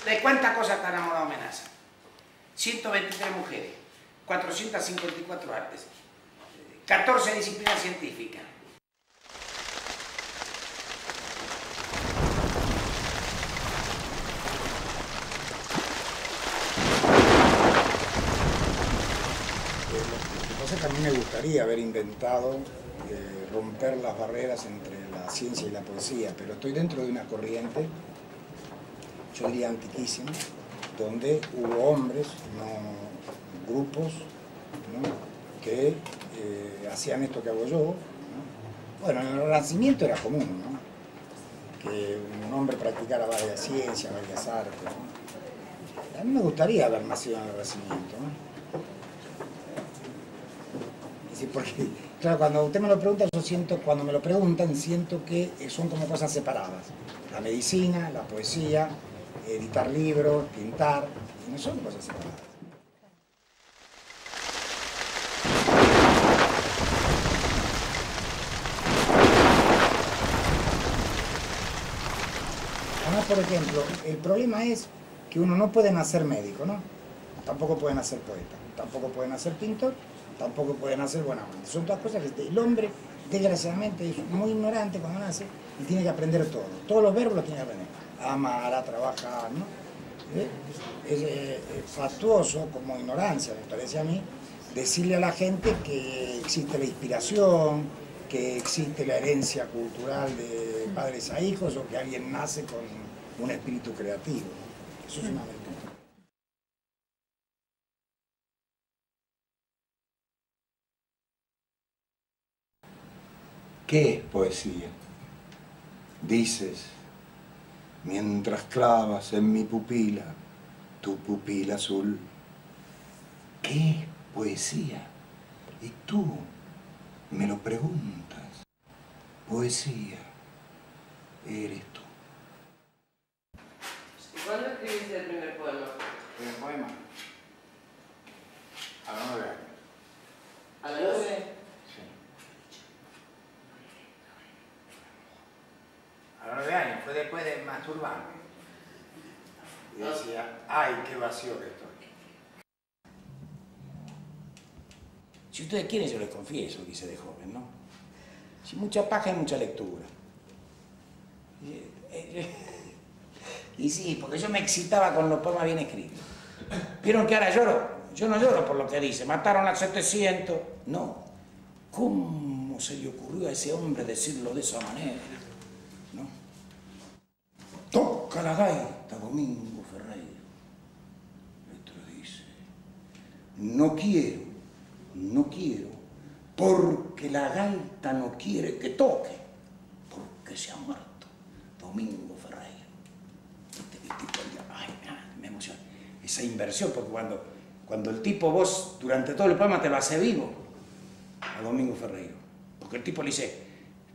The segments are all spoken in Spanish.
¿De cuántas cosas está enamorado Menaza? 123 mujeres, 454 artes, 14 disciplinas científicas. Lo que pasa es que a mí me gustaría haber inventado romper las barreras entre la ciencia y la poesía, pero estoy dentro de una corriente, yo diría antiquísima, donde hubo hombres, no grupos, ¿no? que hacían esto que hago yo, ¿no? Bueno, en el Renacimiento era común, ¿no? Que un hombre practicara varias ciencias, varias artes, ¿no? A mí me gustaría haber nacido en el Renacimiento, ¿no? Sí, porque, claro, cuando usted me lo pregunta, yo siento, cuando me lo preguntan, siento que son como cosas separadas. La medicina, la poesía, editar libros, pintar, y no son cosas separadas. Además, por ejemplo, el problema es que uno no puede nacer médico, ¿no? Tampoco puede nacer poeta, tampoco puede nacer pintor, tampoco pueden hacer buena amante. Son todas cosas que el hombre, desgraciadamente, es muy ignorante cuando nace y tiene que aprender todo. Todos los verbos los tiene que aprender. Amar, a trabajar, ¿no? Es factuoso, como ignorancia, me parece a mí, decirle a la gente que existe la inspiración, que existe la herencia cultural de padres a hijos o que alguien nace con un espíritu creativo. Eso es una mentira. ¿Qué es poesía? Dices, mientras clavas en mi pupila, tu pupila azul. ¿Qué es poesía? Y tú me lo preguntas. Poesía eres tú. ¿Y cuándo escribiste el primer poema? ¿El primer poema? A los 9 años. ¿A las 9? A los 9 años, fue después de masturbarme. Y decía, ay, qué vacío que estoy. Si ustedes quieren, yo les confieso lo que hice de joven, ¿no? Si mucha paja y mucha lectura. Y sí, porque yo me excitaba con los poemas bien escritos. ¿Vieron que ahora lloro? Yo no lloro por lo que dice, mataron a 700. No. ¿Cómo se le ocurrió a ese hombre decirlo de esa manera? ¿No? Toca la gaita, Domingo Ferreiro. Esto dice, no quiero, porque la gaita no quiere que toque, porque se ha muerto Domingo Ferreiro. Ay, me emociona. Esa inversión, porque cuando el tipo, vos durante todo el poema te lo hace vivo a Domingo Ferreiro, porque el tipo le dice,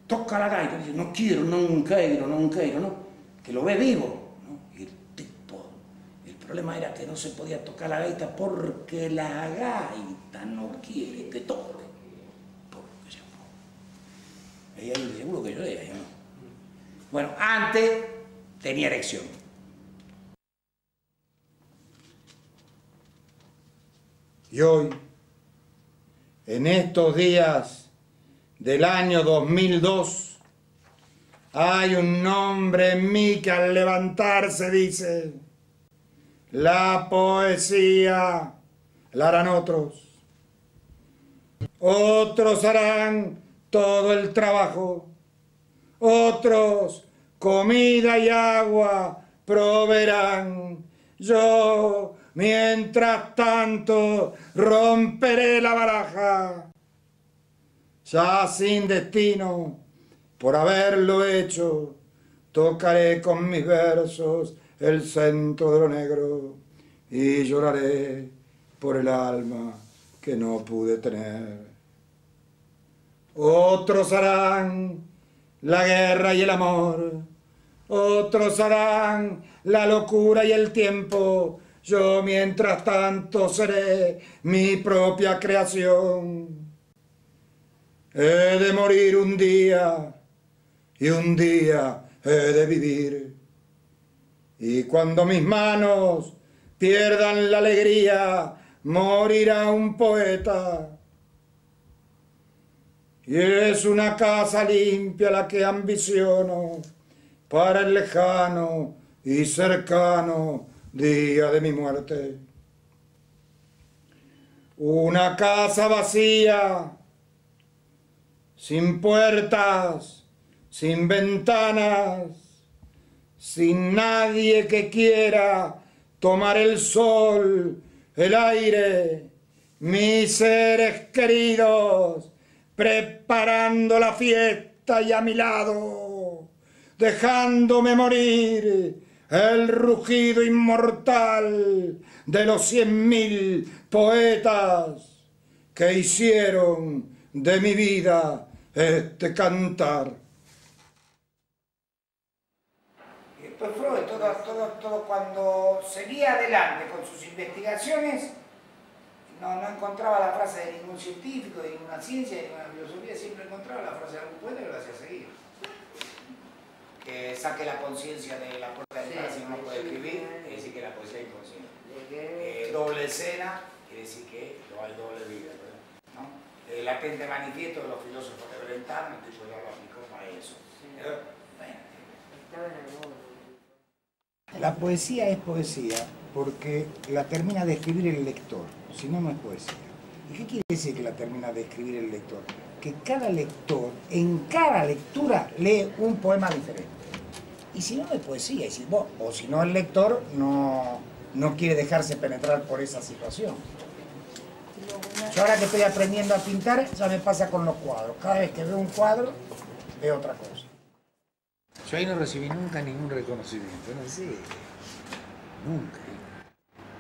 toca la gaita, dice, no quiero, no quiero, ¿no? Que lo ve vivo, ¿no? Y el tipo, el problema era que no se podía tocar la gaita porque la gaita no quiere que toque, porque se muere. Y ahí seguro que lloré, ¿no? Bueno, antes tenía erección. Y hoy, en estos días del año 2002, hay un nombre en mí que al levantarse dice, la poesía la harán otros. Otros harán todo el trabajo, otros comida y agua proveerán. Yo, mientras tanto, romperé la baraja, ya sin destino, por haberlo hecho, tocaré con mis versos el centro de lo negro y lloraré por el alma que no pude tener. Otros harán la guerra y el amor, otros harán la locura y el tiempo. Yo mientras tanto seré mi propia creación. He de morir un día y un día he de vivir. Y cuando mis manos pierdan la alegría, morirá un poeta. Y es una casa limpia la que ambiciono para el lejano y cercano día de mi muerte. Una casa vacía, sin puertas, sin ventanas, sin nadie que quiera tomar el sol, el aire, mis seres queridos, preparando la fiesta y a mi lado, dejándome morir el rugido inmortal de los 100.000 poetas que hicieron de mi vida este cantar. Y después Freud, todo cuando seguía adelante con sus investigaciones, no encontraba la frase de ningún científico, de ninguna ciencia, de ninguna filosofía, siempre encontraba la frase de algún poeta que lo hacía seguir. Que saque la conciencia de la puerta de entrada si uno no puede escribir, quiere decir que la poesía es inconsciente. Doble escena, quiere decir que no hay doble vida, ¿no? El latente manifiesto de los filósofos de Brentano, el tipo ya lo aplicó para eso. Pero, bueno. La poesía es poesía porque la termina de escribir el lector, si no, no es poesía. ¿Y qué quiere decir que la termina de escribir el lector? Que cada lector, en cada lectura, lee un poema diferente. Y si no, no es poesía, y si, o si no, el lector no quiere dejarse penetrar por esa situación. Yo ahora que estoy aprendiendo a pintar, ya me pasa con los cuadros. Cada vez que veo un cuadro, veo otra cosa. Yo ahí no recibí nunca ningún reconocimiento, no sé, nunca.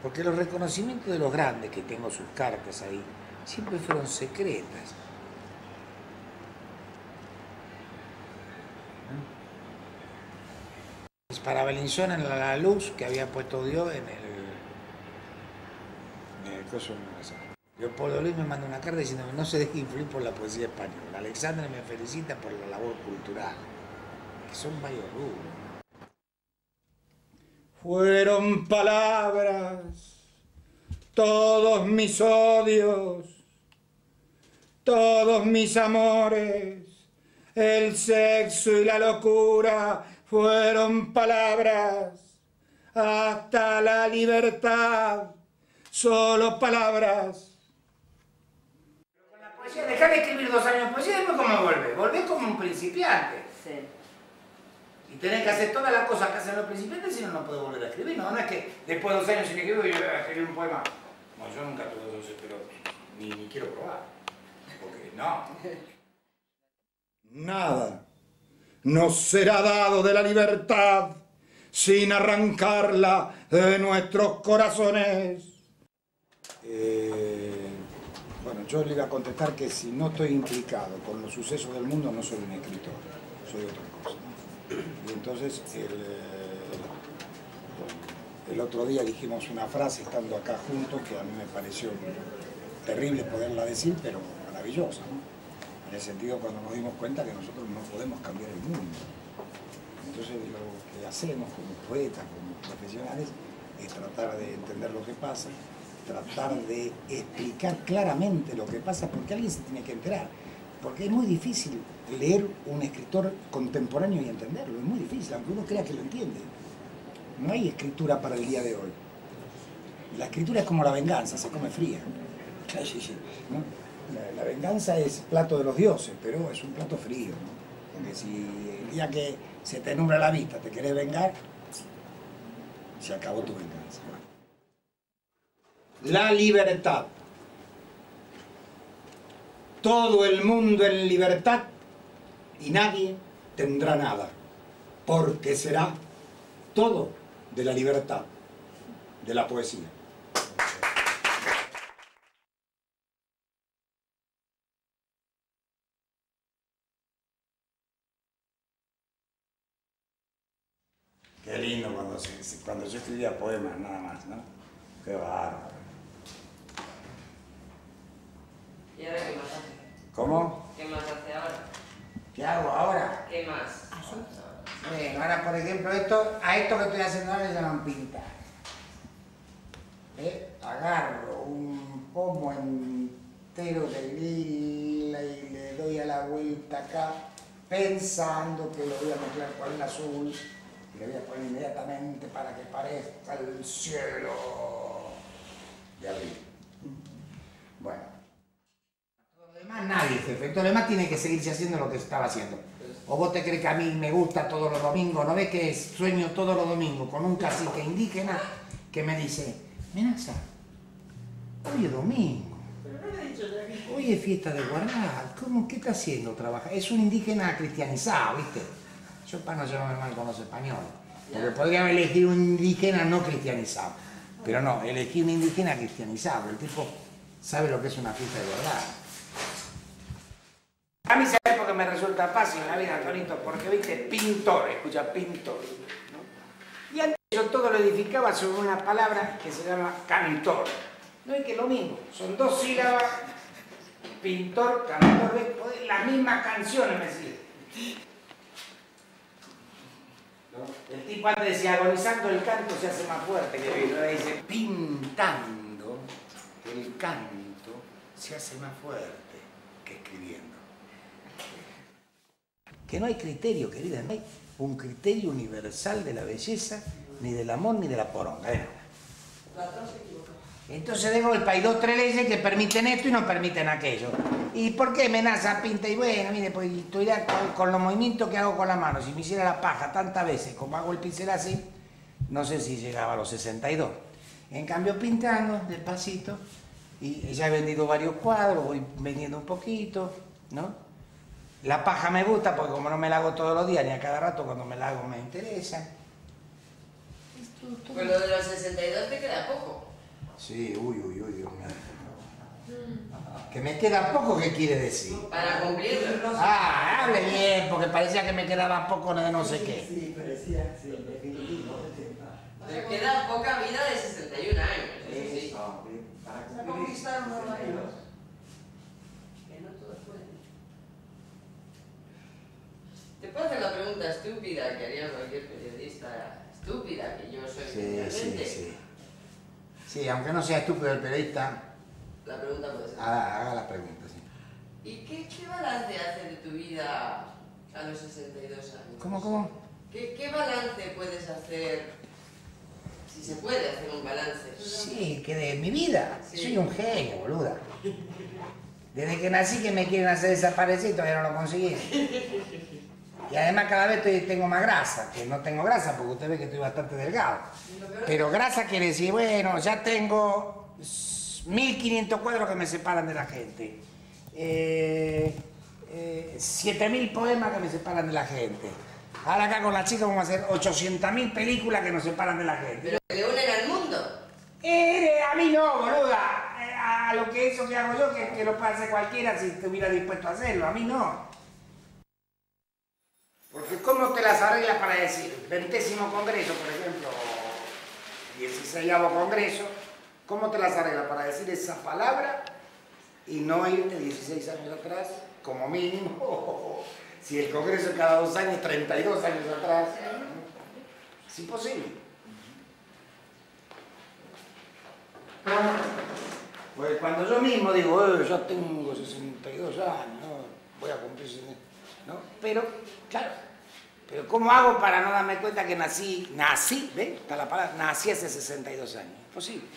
Porque los reconocimientos de los grandes, que tengo sus cartas ahí, siempre fueron secretas. Para Bellinzona en la luz que había puesto Dios en el coso de la sala. Leopoldo Luis me manda una carta diciéndome no se deje influir por la poesía española. Alexandre me felicita por la labor cultural. Que son varios rubros. Fueron palabras, todos mis odios, todos mis amores, el sexo y la locura fueron palabras, hasta la libertad, solo palabras. Con la poesía, dejá de escribir 2 años de poesía y después ¿cómo volvés? Volvés como un principiante. Sí. Y tenés que hacer todas las cosas que hacen los principiantes, si no, no podés volver a escribir. No es que después de 2 años sin escribir yo voy a escribir un poema. No, yo nunca tuve 12, pero ni quiero probar. Porque no. Nada nos será dado de la libertad sin arrancarla de nuestros corazones. Bueno, yo le iba a contestar que si no estoy implicado con los sucesos del mundo no soy un escritor, soy otra cosa, ¿no? Y entonces el otro día dijimos una frase estando acá juntos que a mí me pareció terrible poderla decir, pero maravillosa, ¿no? En el sentido cuando nos dimos cuenta que nosotros no podemos cambiar el mundo. Entonces lo que hacemos como poetas, como profesionales, es tratar de entender lo que pasa, tratar de explicar claramente lo que pasa, porque alguien se tiene que enterar. Porque es muy difícil leer un escritor contemporáneo y entenderlo, es muy difícil, aunque uno crea que lo entiende. No hay escritura para el día de hoy. La escritura es como la venganza, se come fría. ¿No? La venganza es plato de los dioses, pero es un plato frío, ¿no? Porque si el día que se te nubla la vista te querés vengar, se acabó tu venganza. La libertad. Todo el mundo en libertad y nadie tendrá nada, porque será todo de la libertad, de la poesía. Qué lindo cuando yo escribía poemas, nada más, ¿no? Qué bárbaro. ¿Y ahora qué más hace? ¿Cómo? ¿Qué más hace ahora? ¿Qué hago ahora? ¿Qué más? Bueno, ahora por ejemplo, a esto que estoy haciendo ahora le llaman pintar. Agarro un pomo entero de lila y le doy a la vuelta acá, pensando que lo voy a mezclar con el azul y le voy a poner inmediatamente para que parezca el cielo de abril. Bueno, todo lo demás nadie, jefe, todo lo demás tiene que seguirse haciendo lo que se estaba haciendo. ¿O vos te crees que a mí me gusta todos los domingos? ¿No ves que sueño todos los domingos con un cacique indígena que me dice, Menaza, hoy es domingo, hoy es fiesta de guardar, ¿cómo? ¿Qué está haciendo? Trabaja. Es un indígena cristianizado, ¿viste? Yo para no llevarme mal con los españoles, porque podría haber elegido un indígena no cristianizado, pero no, elegí un indígena cristianizado, el tipo sabe lo que es una fiesta de guardar. A mí sabes por qué me resulta fácil la vida, Antonito, porque viste, pintor, escucha, pintor, ¿no? Y antes yo todo lo edificaba sobre una palabra que se llama cantor. No es que es lo mismo, son dos sílabas, pintor, cantor, las mismas canciones me siguen. ¿No? El tipo antes decía, agonizando el canto se hace más fuerte que vivo. Ahora dice, pintando el canto se hace más fuerte que escribiendo. Que no hay criterio, querida, no hay un criterio universal de la belleza, ni del amor, ni de la poronga, de nada. Entonces digo, el país dos, tres leyes que permiten esto y no permiten aquello. ¿Y por qué Menaza pinta? Y bueno, mire, pues tú irás con los movimientos que hago con la mano. Si me hiciera la paja tantas veces como hago el pincel así, no sé si llegaba a los 62. En cambio, pintando despacito, y ya he vendido varios cuadros, voy vendiendo un poquito, ¿no? La paja me gusta porque como no me la hago todos los días ni a cada rato, cuando me la hago me interesa. Pues lo de los 62 te queda poco. Sí, uy, Dios mío. ¿Que me queda poco? ¿Qué quiere decir? Para cumplirlo. Ah, hable bien, porque parecía que me quedaba poco de no sé qué. Sí, parecía, sí, definitivo. Te queda poca vida de 61 años. Eso sí. Para conquistar unos años. Que no todos pueden. Te puedo hacer la pregunta estúpida que haría cualquier periodista estúpida, que yo soy realmente. Sí, aunque no sea estúpido el periodista, La pregunta puede ser. haga la pregunta, sí. ¿Y qué balance haces de tu vida a los 62 años? ¿Cómo? ¿Qué balance puedes hacer? Si se puede hacer un balance. Sí, que de mi vida. Sí. Soy un genio, boluda. Desde que nací que me quieren hacer desaparecer y todavía no lo conseguí. Y además cada vez tengo más grasa, que no tengo grasa porque usted ve que estoy bastante delgado. Pero grasa quiere decir, bueno, ya tengo 1500 cuadros que me separan de la gente. 7000 poemas que me separan de la gente. Ahora acá con la chica vamos a hacer 800.000 películas que nos separan de la gente. Pero que unen al mundo. A mí no, boluda. A lo que eso que hago yo, que lo puede hacer cualquiera si estuviera dispuesto a hacerlo. A mí no. Porque ¿cómo te las arreglas para decir 20º congreso, por ejemplo, 16º congreso? ¿Cómo te las arreglas para decir esa palabra y no irte 16 años atrás, como mínimo? Si el congreso es cada 2 años, 32 años atrás. Es imposible. Pues cuando yo mismo digo, ya tengo 62 años, ¿no? Voy a cumplir, ¿no? Pero, claro, pero ¿cómo hago para no darme cuenta que nací, ¿ves? Está la palabra, nací hace 62 años? Imposible.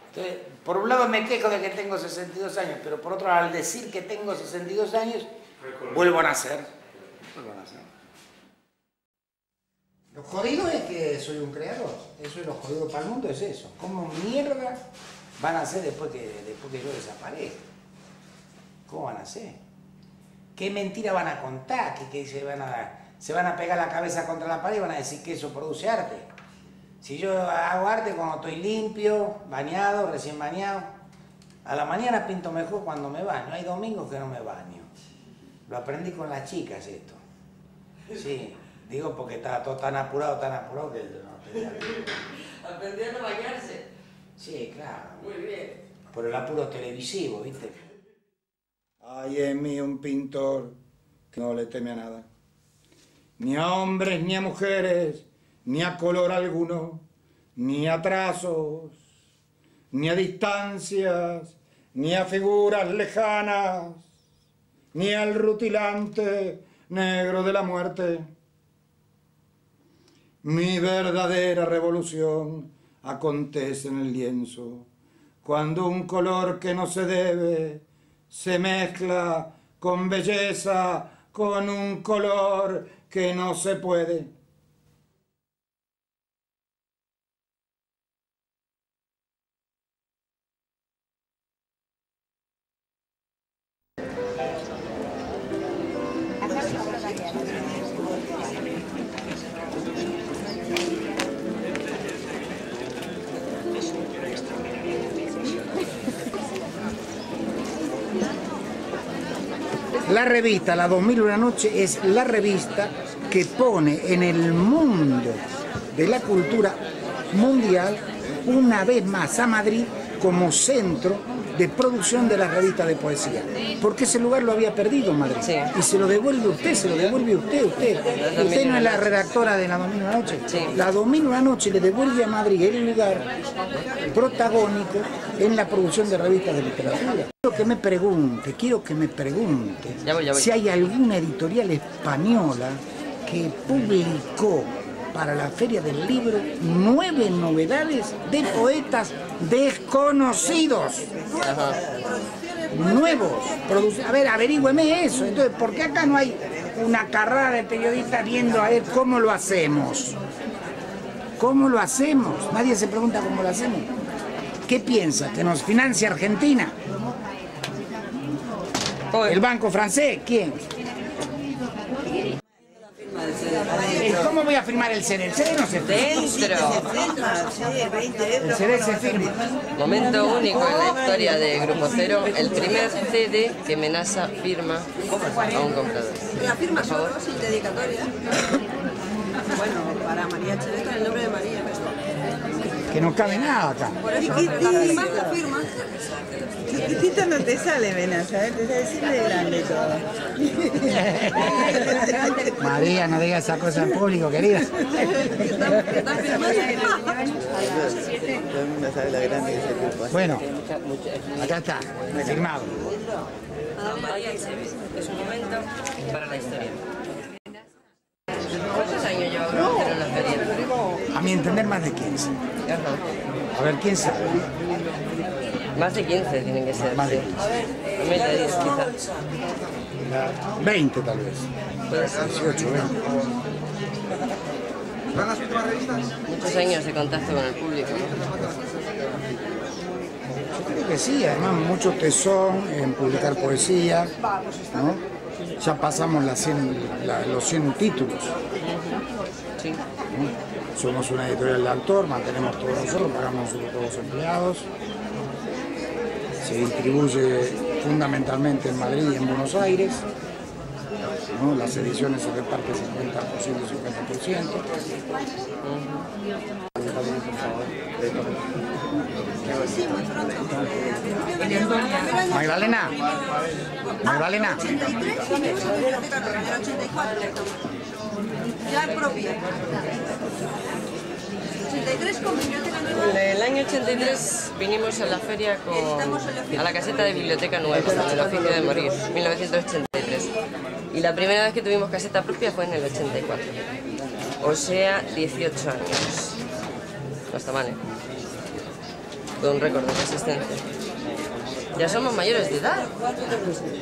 Entonces, por un lado me quejo de que tengo 62 años, pero por otro, al decir que tengo 62 años, vuelvo a nacer. Lo jodido es que soy un creador. Eso es lo jodido para el mundo, es eso. ¿Cómo mierda van a hacer después que yo desaparezca? ¿Cómo van a hacer? ¿Qué mentira van a contar? ¿Que se van a pegar la cabeza contra la pared y van a decir que eso produce arte? Si yo hago arte cuando estoy limpio, bañado, recién bañado, a la mañana pinto mejor cuando me baño. Hay domingos que no me baño. Lo aprendí con las chicas esto. Sí, digo porque estaba todo tan apurado que no tenía. Aprendió a no bañarse. Sí, claro. Muy bien. Por el apuro televisivo, ¿viste? Ay, es mío un pintor que no le teme a nada. ni a hombres ni a mujeres, ni a color alguno, ni a trazos, ni a distancias, ni a figuras lejanas, ni al rutilante negro de la muerte. Mi verdadera revolución acontece en el lienzo, cuando un color que no se debe se mezcla con belleza, con un color que no se puede. La revista La 2001 Noche es la revista que pone en el mundo de la cultura mundial una vez más a Madrid como centro de producción de las revistas de poesía, porque ese lugar lo había perdido en Madrid, Sí. y se lo devuelve usted, se lo devuelve usted. Usted no es la redactora de La 2001 Noche. Sí. La 2001 Noche le devuelve a Madrid el lugar protagónico en la producción de revistas de literatura. Quiero que me pregunte Ya voy. si hay alguna editorial española que publicó para la Feria del Libro 9 novedades de poetas desconocidos. Ajá. Nuevos. A ver, averígüeme eso. Entonces, ¿por qué acá no hay una carrera de periodistas viendo a ver cómo lo hacemos? ¿Cómo lo hacemos? Nadie se pregunta cómo lo hacemos. ¿Qué piensa? ¿Que nos financia Argentina? ¿El banco francés? ¿Quién? ¿Cómo voy a firmar el CD? El CD no se firma. Dentro. El CD se firma. Momento único en la historia de Grupo Cero, el primer CD que Menasa firma a un comprador. La firma solo, sin dedicatoria. Bueno, para María Cheveta, el nombre de María. Que no cabe nada acá. Por eso, la firma. Chiquitito no te sale, Menasa, ¿eh? Te sale siempre grande todo. María, no digas esa cosa en público, querida. ¿Qué tal firmando? Todo el mundo sabe lo grande que es el grupo. Bueno, acá está, firmado. María Echeveta, es un momento para la historia. ¿Cuántos años lleva Grupo Cero en la feria? A mi entender, más de 15. Ajá. A ver, ¿quién sabe? Más de 15 tienen que ser. Más de Sí. 15. A mí te dices, quizás. 20 tal vez. Puede ser. 18, 20. Muchos años de contacto con el público, ¿no? Yo creo que sí, además mucho tesón en publicar poesía, ¿no? Ya pasamos los 100 títulos. Sí. ¿No? Somos una editorial de autor, mantenemos todos nosotros, pagamos nosotros todos los empleados. Se distribuye fundamentalmente en Madrid y en Buenos Aires, ¿no? Las ediciones se reparten 50% y 50%. Magdalena, Magdalena. 83, biblioteca no, era 84. Ya propia. 83 con biblioteca nueva. El año 83 vinimos a la feria a la caseta de Biblioteca Nueva, en el oficio de morir, 1983. Y la primera vez que tuvimos caseta propia fue en el 84. O sea, 18 años. No está mal, ¿eh? Todo un récord de resistencia. Ya somos mayores de edad.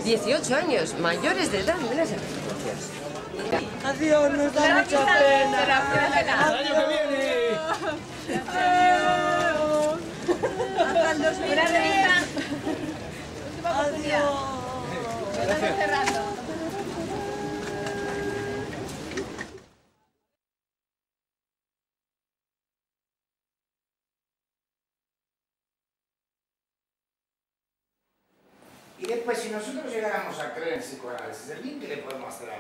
18 años, mayores de edad. Mira ese. Adiós, nos da mucha pena. ¡El año que viene! Hasta el 2003. Adiós. Estamos cerrando. Y después, si nosotros llegáramos a creer en el psicoanálisis, el bien que le podemos hacer a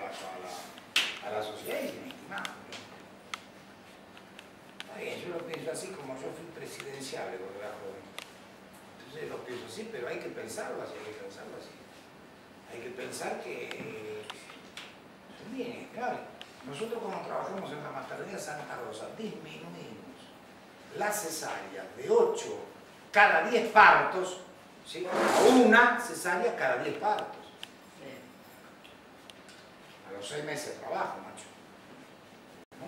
la sociedad es inestimable. Está bien, yo lo pienso así como yo fui presidenciable cuando era joven. Entonces lo pienso así, pero hay que pensarlo así, hay que pensarlo así. Hay que pensar que son bien inestables. nosotros como trabajamos en la maternidad Santa Rosa, disminuimos la cesárea de 8 cada 10 partos, ¿sí? A una cesárea cada 10 partos. A los 6 meses de trabajo, macho. No.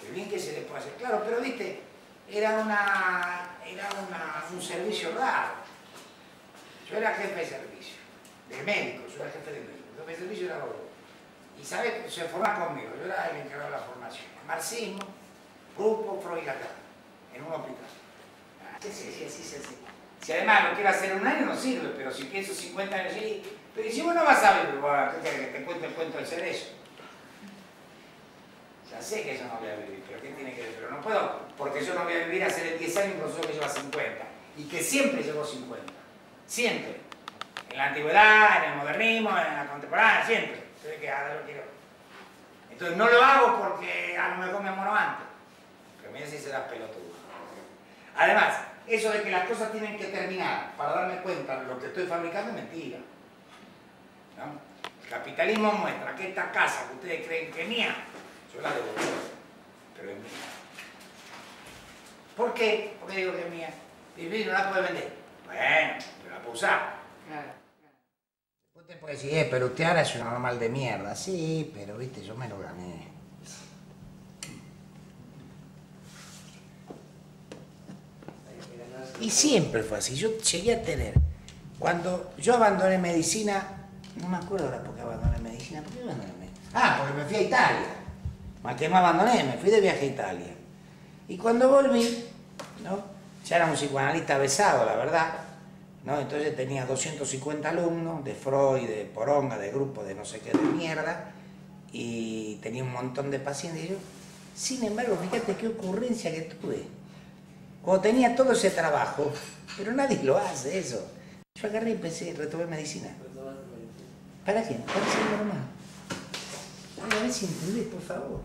Qué bien que se le puede hacer. Claro, pero viste, era un servicio raro. Yo era jefe de servicio, de médico, yo era jefe de médico. El jefe de servicio era otro. Y sabes, se formaba conmigo, yo era el encargado de la formación. Marxismo, grupo Freud acá, en un hospital. Sí. Si además lo quiero hacer en un año no sirve, pero si pienso 50 años, sí. Pero si vos no vas a vivir, ¿qué querés que te cuente el cuento del cerezo? Ya sé que yo no voy a vivir, pero ¿qué tiene que ver? Pero no puedo, porque yo no voy a vivir a hacer 10 años un proceso que lleva 50. Y que siempre llevó 50. Siempre. En la antigüedad, en el modernismo, en la contemporánea, siempre. Entonces, que ahora lo quiero. Entonces no lo hago porque a lo mejor me muero antes. Pero mira si se da pelotudo. Además, eso de que las cosas tienen que terminar para darme cuenta de lo que estoy fabricando es mentira. ¿No? El capitalismo muestra que esta casa que ustedes creen que es mía, yo la devuelvo, pero es mía. ¿Por qué? ¿Por qué digo que es mía? Y no la puede vender. Bueno, pero la puedo usar. Claro. Después te puedes decir, pero usted ahora es un normal de mierda. Sí, pero viste, yo me lo gané. Y siempre fue así. Yo llegué a tener, cuando yo abandoné medicina, no me acuerdo ahora por qué abandoné medicina. ¿Por qué abandoné medicina? Ah, porque me fui a Italia. Más que no abandoné, me fui de viaje a Italia. Y cuando volví, ¿no? Ya era un psicoanalista besado, la verdad, ¿no? Entonces tenía 250 alumnos de Freud, de Poronga, de grupo, de no sé qué, de mierda, y tenía un montón de pacientes. Y yo, sin embargo, fíjate qué ocurrencia que tuve. Cuando tenía todo ese trabajo, pero nadie lo hace eso. Yo agarré y empecé, retomé medicina. ¿Para qué? Para ser normal. A ver si entendés, por favor.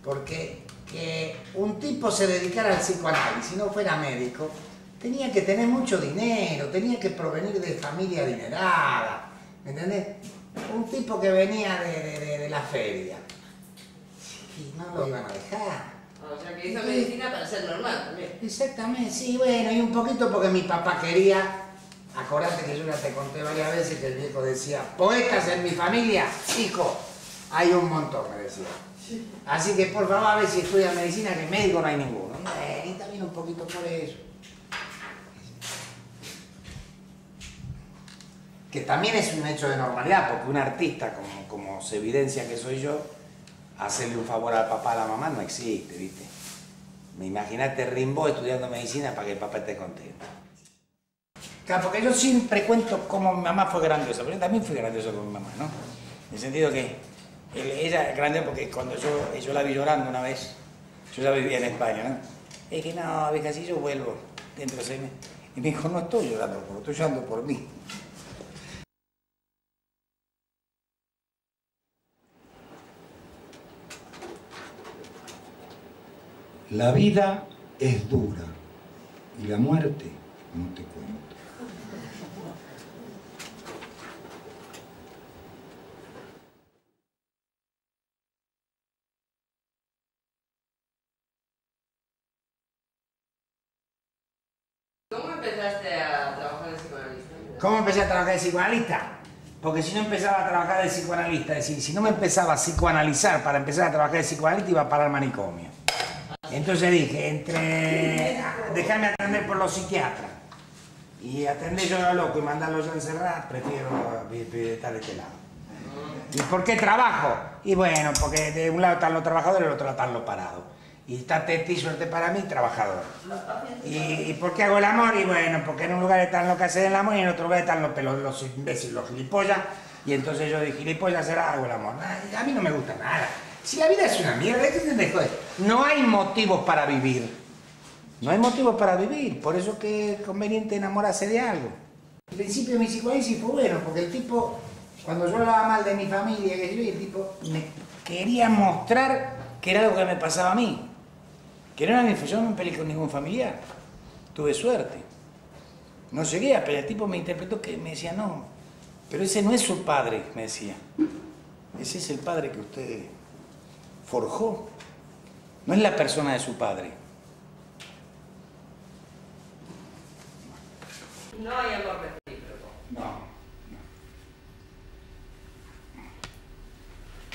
Porque que un tipo se dedicara al psicoanálisis, no fuera médico, tenía que tener mucho dinero, tenía que provenir de familia adinerada, ¿me entendés? Un tipo que venía de la feria. Y no lo iban a dejar. O sea que hizo medicina para ser normal también. Exactamente, sí, bueno, y un poquito porque mi papá quería, acordate que yo ya te conté varias veces que el viejo decía, poetas en mi familia, chico, hay un montón, me decía. Así que por favor a ver si estudia medicina, que médico no hay ninguno. Y también un poquito por eso. Que también es un hecho de normalidad, porque un artista, como se evidencia que soy yo, hacerle un favor al papá, a la mamá, no existe, ¿viste? Me imaginaste Rimbaud estudiando medicina para que el papá esté contento. Claro, porque yo siempre cuento cómo mi mamá fue grandiosa, pero yo también fui grandioso con mi mamá, ¿no? En el sentido que ella es grande porque cuando yo la vi llorando una vez, yo ya vivía en España, ¿no? Es que no, vieja, si yo vuelvo dentro de 6 meses. Y me dijo, no estoy llorando por vos, estoy llorando por mí. La vida es dura y la muerte no te cuento. ¿Cómo empezaste a trabajar de psicoanalista? ¿Cómo empecé a trabajar de psicoanalista? Porque si no empezaba a trabajar de psicoanalista, es decir, si no me empezaba a psicoanalizar para empezar a trabajar de psicoanalista, iba a parar al manicomio. Entonces dije, entre dejarme atender por los psiquiatras y atender yo a lo loco y mandarlo yo a encerrar, prefiero estar de este lado. ¿Y por qué trabajo? Y bueno, porque de un lado están los trabajadores y del otro lado están los parados. Y está y suerte para mí, trabajador. ¿Y por qué hago el amor? Y bueno, porque en un lugar están los que hacen el amor y en otro lugar están los imbéciles, los gilipollas. Y entonces yo dije, gilipollas será, hago el amor. A mí no me gusta nada. Si la vida es una mierda, ¿qué te dejo? No hay motivos para vivir. No hay motivos para vivir. Por eso que es conveniente enamorarse de algo. Al principio mi psicoanálisis fue bueno, porque el tipo, cuando yo hablaba mal de mi familia, el tipo me quería mostrar que era algo que me pasaba a mí. Que no era mi, yo no me peleé con ningún familiar. Tuve suerte. No llegué a pelear. El tipo me interpretó que me decía, no, pero ese no es su padre, me decía. Ese es el padre que usted forjó. No es la persona de su padre. No hay amor recíproco. No.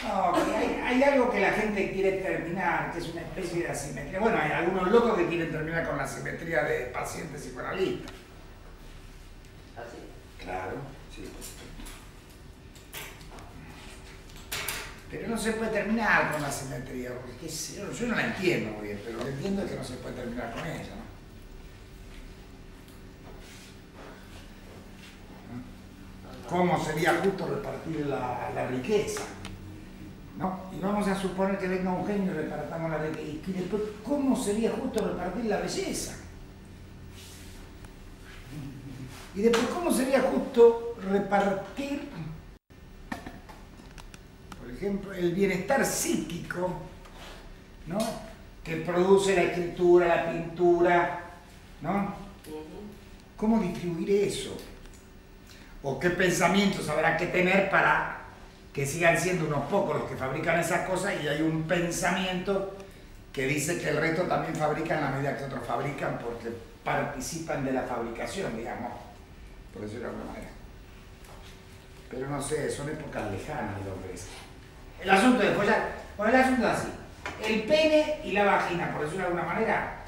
No, hay algo que la gente quiere terminar, que es una especie de asimetría. Bueno, hay algunos locos que quieren terminar con la asimetría de pacientes psicoanalistas. ¿Así? Claro, sí. Pero no se puede terminar con la asimetría, porque yo no la entiendo muy bien, pero lo que entiendo es que no se puede terminar con ella, ¿no? ¿Cómo sería justo repartir la riqueza? ¿No? Y vamos a suponer que venga un genio y repartamos la riqueza. Y después, ¿cómo sería justo repartir la belleza? Y después, ¿cómo sería justo repartir, por ejemplo, el bienestar psíquico, ¿no? Que produce la escritura, la pintura, ¿no? ¿Cómo distribuir eso? ¿O qué pensamientos habrá que tener para que sigan siendo unos pocos los que fabrican esas cosas y hay un pensamiento que dice que el resto también fabrica en la medida que otros fabrican porque participan de la fabricación, digamos, por decirlo de alguna manera? Pero no sé, son épocas lejanas de hombres. El asunto es, el asunto es así, el pene y la vagina, por decirlo de alguna manera,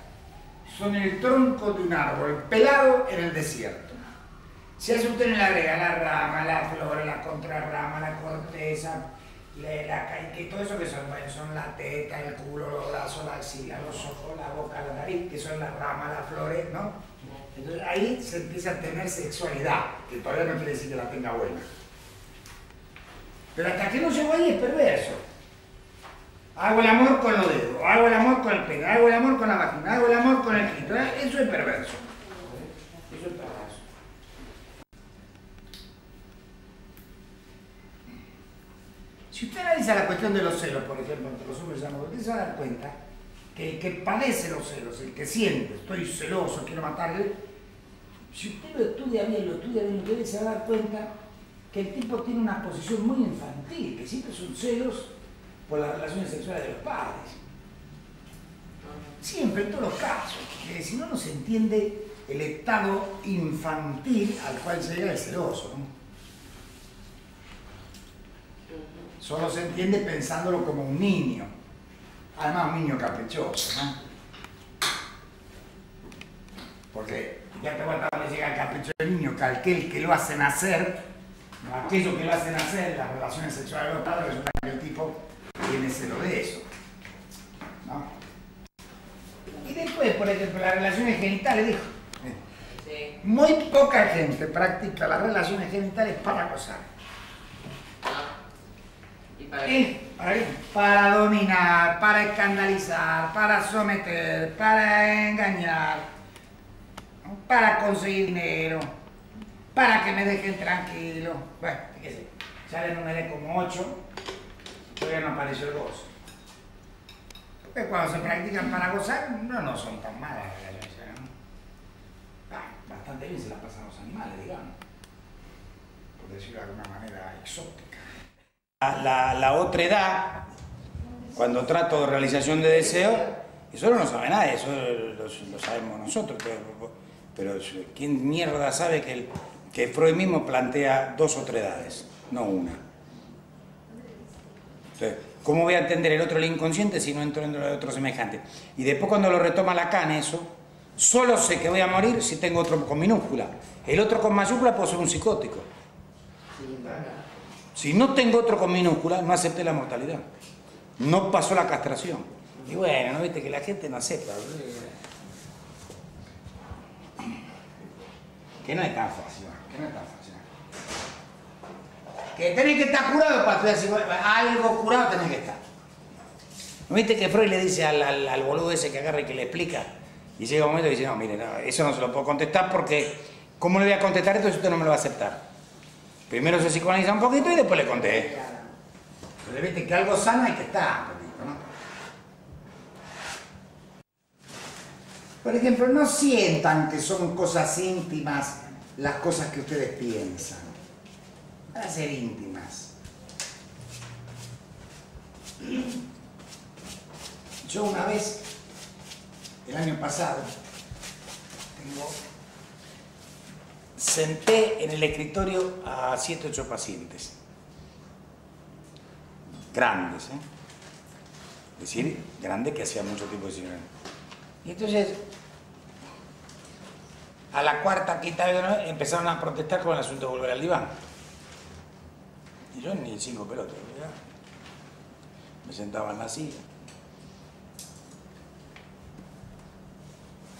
son el tronco de un árbol pelado en el desierto. Si a eso usted le agrega la rama, la flor, la contrarrama, la corteza, que todo eso que son, bueno, son la teta, el culo, los brazos, la axila, los ojos, la boca, la nariz, que son las ramas, las flores, ¿no? Entonces ahí se empieza a tener sexualidad, que todavía no quiere decir que la tenga buena. Pero hasta que no llegó ahí es perverso. Hago el amor con los dedos, hago el amor con el pene, hago el amor con la vagina, hago el amor con el clítoris. Eso es perverso. Eso es perverso. Si usted analiza la cuestión de los celos, por ejemplo, entre los hombres y las mujeres, usted se va a dar cuenta que el que padece los celos, el que siente, estoy celoso, quiero matarle, si usted lo estudia bien, usted se va a dar cuenta que el tipo tiene una posición muy infantil, que siempre son celos por las relaciones sexuales de los padres. Siempre, en todos los casos. Si no, no se entiende el estado infantil al cual llega el celoso, ¿no? Solo se entiende pensándolo como un niño. Además, un niño caprichoso, ¿no? Porque ya te cuenta cuando llega el capricho del niño, que aquel que lo hace nacer, aquello que lo hace nacer, las relaciones sexuales de los padres, resulta que el tipo tiene celo de eso, ¿no? Y después, por ejemplo, las relaciones genitales, dijo. Sí. Muy poca gente practica las relaciones genitales para gozar. Para dominar, para escandalizar, para someter, para engañar, para conseguir dinero, para que me dejen tranquilo. Bueno, qué sé, ya le numeré como 8, todavía no apareció el gozo. Porque cuando se practican para gozar, no son tan malas las relaciones, ¿no? Bastante bien se las pasan los animales, digamos, por decirlo de alguna manera exótica. La otra edad, cuando trato de realización de deseo, eso no lo sabe nadie, eso lo sabemos nosotros, pero ¿quién mierda sabe que Freud mismo plantea 2 o 3 edades, no una? Entonces, ¿cómo voy a entender el otro el inconsciente si no entro dentro de otro semejante? Y después cuando lo retoma Lacan eso, solo sé que voy a morir si tengo otro con minúscula. El otro con mayúscula puede ser un psicótico. Si no tengo otro con minúscula, no acepté la mortalidad. No pasó la castración. Y bueno, ¿no viste que la gente no acepta? Que no es tan fácil, que no es tan fácil. Que tenés que estar curado para estudiar, algo curado tenés que estar. ¿No viste que Freud le dice al boludo ese que agarra y que le explica? Y llega un momento y dice, no, mire, no, eso no se lo puedo contestar porque ¿cómo le voy a contestar esto si usted no me lo va a aceptar? Primero se psicoanaliza un poquito y después le conté. Pero viste que algo sano hay que estar, ¿no? Por ejemplo, no sientan que son cosas íntimas las cosas que ustedes piensan. Van a ser íntimas. Yo una vez, el año pasado, senté en el escritorio a 7 u 8 pacientes. Grandes, ¿eh? Es decir, grandes que hacía mucho tiempo que se iban. Y entonces, a la cuarta, quinta vez empezaron a protestar con el asunto de volver al diván. Y yo ni 5 pelotas, ¿verdad? Me sentaba en la silla.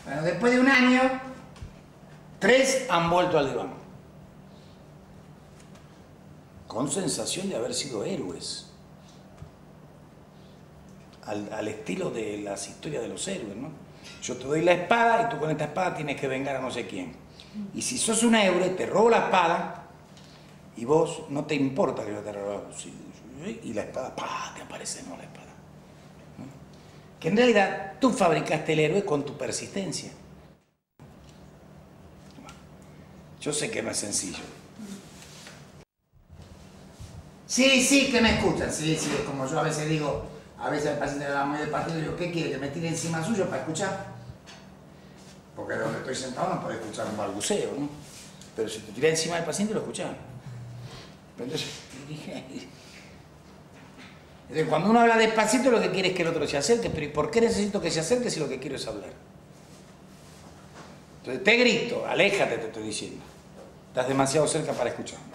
Bueno, después de un año, 3 han vuelto al diván. Con sensación de haber sido héroes. Al estilo de las historias de los héroes, ¿no? Yo te doy la espada y tú con esta espada tienes que vengar a no sé quién. Y si sos un héroe, te robo la espada y vos no te importa que yo te robe. Y la espada, ¡pah!, te aparece, no la espada. ¿No? Que en realidad tú fabricaste el héroe con tu persistencia. Yo sé que no es sencillo. Sí, que me escuchan. Sí, como yo a veces digo, a veces el paciente me va muy despacio y digo, ¿qué quiere? ¿Que me tire encima suyo para escuchar? Porque donde estoy sentado no puedo escuchar un balbuceo, ¿no? Pero si te tira encima del paciente lo escuchas. Entonces, cuando uno habla despacito lo que quiere es que el otro se acerque, pero ¿y por qué necesito que se acerque si lo que quiero es hablar? Entonces te grito, aléjate, te estoy diciendo. Estás demasiado cerca para escucharme.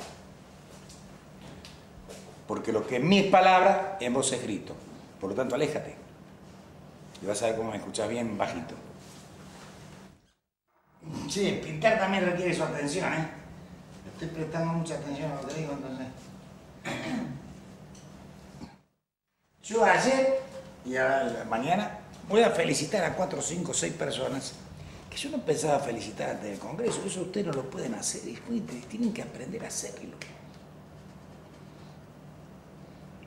Porque lo que en mí es palabra, en vos es grito. Por lo tanto, aléjate. Y vas a ver cómo me escuchás bien bajito. Sí, pintar también requiere su atención, ¿eh? Estoy prestando mucha atención a lo que digo, entonces. Yo ayer y a mañana voy a felicitar a 4, 5, 6 personas que yo no pensaba felicitar antes del Congreso. Eso ustedes no lo pueden hacer y tienen que aprender a hacerlo.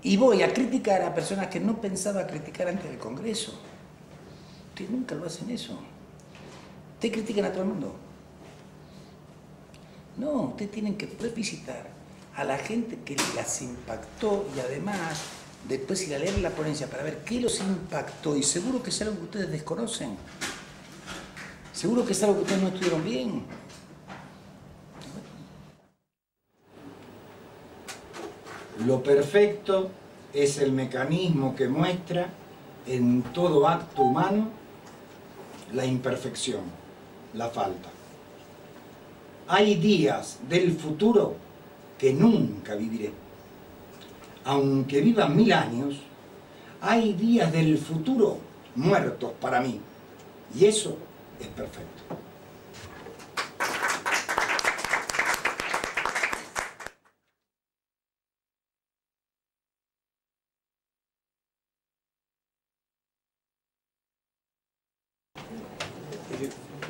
Y voy a criticar a personas que no pensaba criticar antes del Congreso. Ustedes nunca lo hacen eso. Ustedes critican a todo el mundo. No, ustedes tienen que felicitar a la gente que las impactó y además después ir a leer la ponencia para ver qué los impactó y seguro que es algo que ustedes desconocen. Seguro que es algo que ustedes no estuvieron bien. Lo perfecto es el mecanismo que muestra en todo acto humano la imperfección, la falta. Hay días del futuro que nunca viviré. Aunque vivan 1000 años, hay días del futuro muertos para mí. Y eso es perfecto.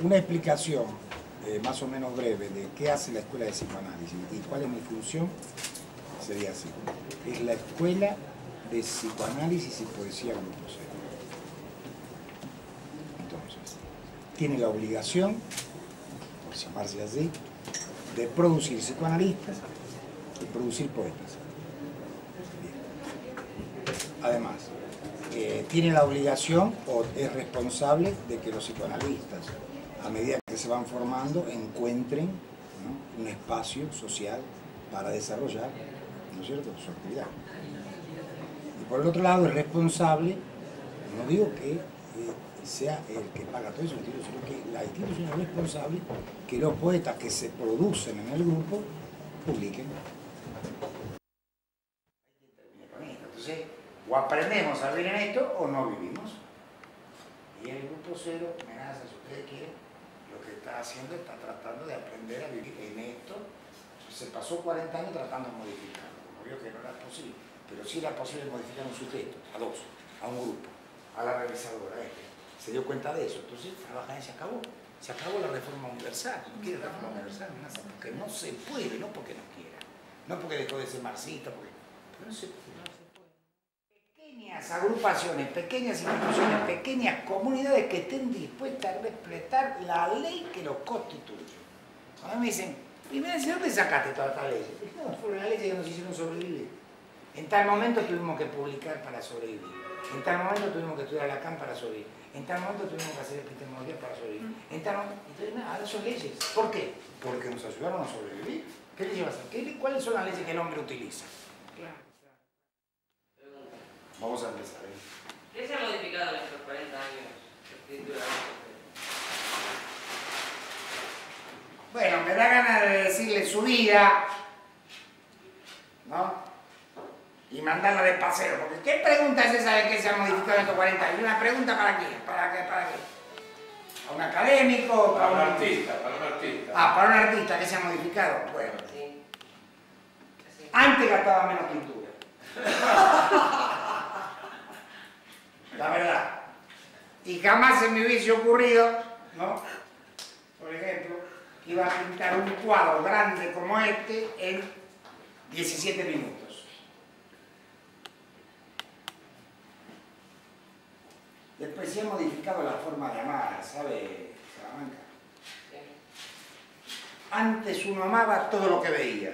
Una explicación más o menos breve de qué hace la Escuela de Psicoanálisis y cuál es mi función sería así. Es la Escuela de Psicoanálisis y Poesía Grupo Cero. Entonces, tiene la obligación, por llamarse así, de producir psicoanalistas y producir poetas. Además, tiene la obligación o es responsable de que los psicoanalistas, a medida que se van formando, encuentren, ¿no?, un espacio social para desarrollar, ¿no es cierto?, su actividad. Y por el otro lado es responsable, no digo que sea el que paga todo eso, sino que la institución es responsable que los poetas que se producen en el grupo publiquen. Entonces, o aprendemos a vivir en esto o no vivimos. Y el Grupo Cero, si ustedes quieren, lo que está haciendo está tratando de aprender a vivir en esto. Se pasó 40 años tratando de modificarlo, como vio que no era posible, pero sí era posible modificar un sujeto, a 2, a un grupo, a la realizadora. Se dio cuenta de eso, entonces trabaja y se acabó. Se acabó la reforma universal. No quiere reforma universal, porque no se puede, no porque no quiera, no porque dejó de ser marxista, porque no se puede. Pequeñas agrupaciones, pequeñas instituciones, pequeñas comunidades que estén dispuestas a respetar la ley que los constituye. Cuando me dicen, primero, ¿de dónde sacaste todas estas leyes? No, fueron las leyes que nos hicieron sobrevivir. En tal momento tuvimos que publicar para sobrevivir. En tal momento tuvimos que estudiar Lacan para sobrevivir. En tal momento tuvimos que hacer epistemología para sobrevivir. En tal momento... Entonces, nada, ahora son leyes. ¿Por qué? Porque nos ayudaron a sobrevivir. ¿Qué leyes va a hacer? ¿Cuáles son las leyes que el hombre utiliza? Claro. Vamos a empezar. ¿Qué se ha modificado en estos 40 años de escritura? Bueno, me da ganas de decirle su vida, ¿no? Y mandarla de paseo, porque ¿qué pregunta es esa de qué se ha modificado en estos 40 años? ¿Una pregunta para quién? ¿Para qué? ¿A un académico? Para un artista, para un artista. Ah, para un artista, ¿qué se ha modificado? Bueno, Sí. Sí. antes gastaba menos pintura. La verdad. Y jamás se me hubiese ocurrido, ¿no? Por ejemplo, que iba a pintar un cuadro grande como este en 17 minutos. Después se ha modificado la forma de amar, ¿sabe, Salamanca? Antes uno amaba todo lo que veía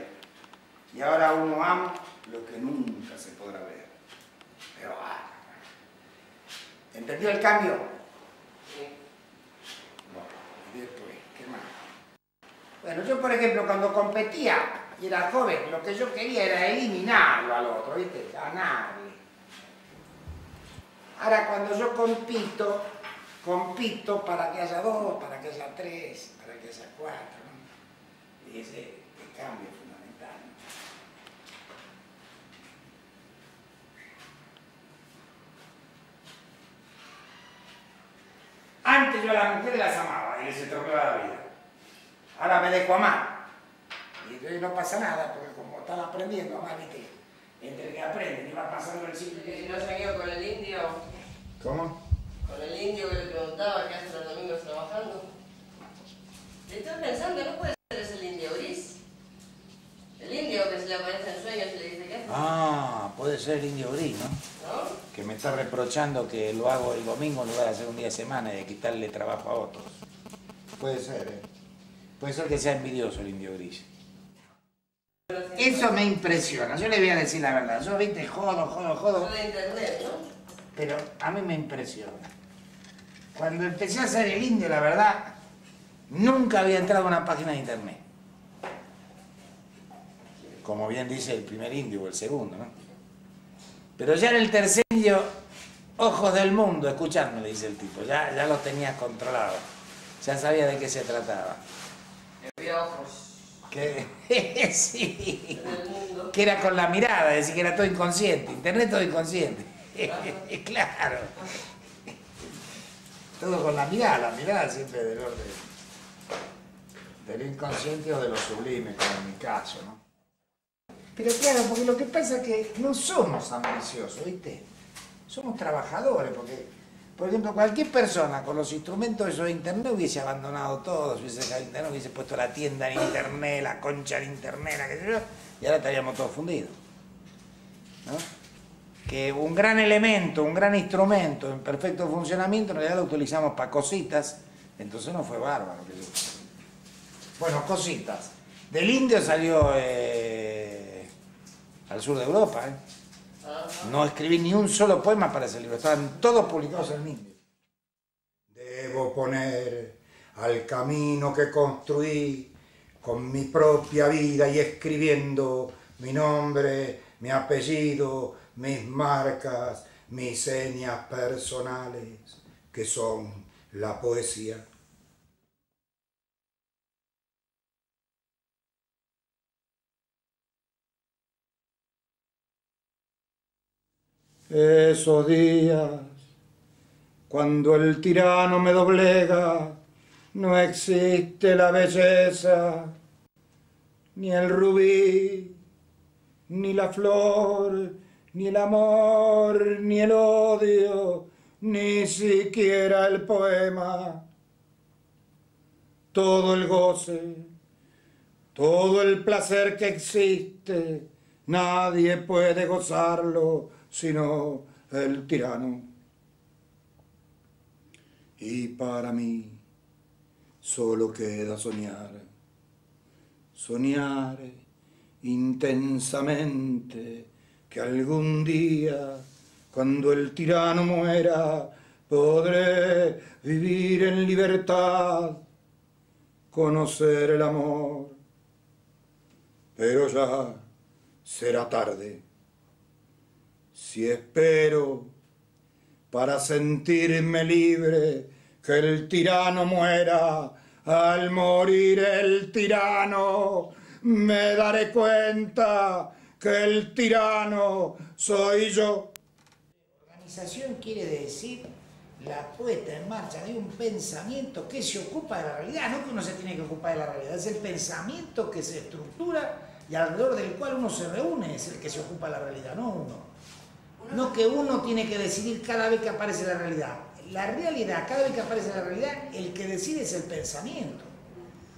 y ahora uno ama lo que nunca se podrá ver. Pero ¿entendió el cambio? Sí. Bueno, y después, ¿qué más? Bueno, yo por ejemplo cuando competía y era joven, lo que yo quería era eliminarlo al otro, ¿viste? Ganarle. Ahora cuando yo compito para que haya 2, para que haya 3, para que haya 4, ¿no? Y ese cambio es fundamental. Antes yo a las mujeres las amaba y les estropeaba la vida. Ahora me dejo amar. Y entonces no pasa nada, porque como están aprendiendo a amar, ¿viste? Entre que aprenden y va pasando el siglo. ¿Y no se ido con el indio? ¿Cómo? Con el indio que le preguntaba qué hace los domingos trabajando. Estoy pensando, ¿no puede ser ese el indio gris? El indio que se le aparece en sueños y le dice qué hace. Ah, puede ser el indio gris, ¿no? ¿No? Que me está reprochando que lo hago el domingo en lugar de hacer un día de semana y de quitarle trabajo a otros. Puede ser, ¿eh? Puede ser que sea envidioso el indio gris. Eso me impresiona, yo le voy a decir la verdad. Yo, viste, jodo. Todo de internet, ¿no? Pero a mí me impresiona. Cuando empecé a hacer el indio, la verdad, nunca había entrado a una página de internet. Como bien dice el primer indio o el segundo, ¿no? Pero ya en el tercer indio, ojos del mundo, escuchadme, le dice el tipo, ya lo tenía controlado. Ya sabía de qué se trataba. Había ojos Que, sí, en el mundo. que era con la mirada, es decir, que era todo inconsciente. Internet todo inconsciente. Claro. Todo con la mirada siempre del orden del inconsciente o de lo sublime, como en mi caso, ¿no? Pero claro, porque lo que pasa es que no somos ambiciosos, ¿viste? Somos trabajadores, porque, por ejemplo, cualquier persona con los instrumentos de internet hubiese abandonado todo, hubiese dejado internet, hubiese puesto la tienda en internet, la concha en internet, la qué sé yo, y ahora estaríamos todos fundidos, ¿no? Que un gran elemento, un gran instrumento en perfecto funcionamiento, en realidad lo utilizamos para cositas, entonces no fue bárbaro. Bueno, cositas. Del indio salió al sur de Europa, ¿eh? No escribí ni un solo poema para ese libro, estaban todos publicados en el indio. Debo poner al camino que construí con mi propia vida y escribiendo mi nombre, mi apellido, mis marcas, mis señas personales, que son la poesía. Esos días, cuando el tirano me doblega, no existe la belleza, ni el rubí, ni la flor, ni el amor, ni el odio, ni siquiera el poema. Todo el goce, todo el placer que existe, nadie puede gozarlo sino el tirano. Y para mí solo queda soñar, soñar intensamente que algún día, cuando el tirano muera, podré vivir en libertad, conocer el amor. Pero ya será tarde. Si espero para sentirme libre que el tirano muera, al morir el tirano me daré cuenta que el tirano soy yo. Organización quiere decir la puesta en marcha de un pensamiento que se ocupa de la realidad, no que uno se tiene que ocupar de la realidad, es el pensamiento que se estructura y alrededor del cual uno se reúne, es el que se ocupa de la realidad, no uno. No que uno tiene que decidir cada vez que aparece la realidad. La realidad, cada vez que aparece la realidad, el que decide es el pensamiento,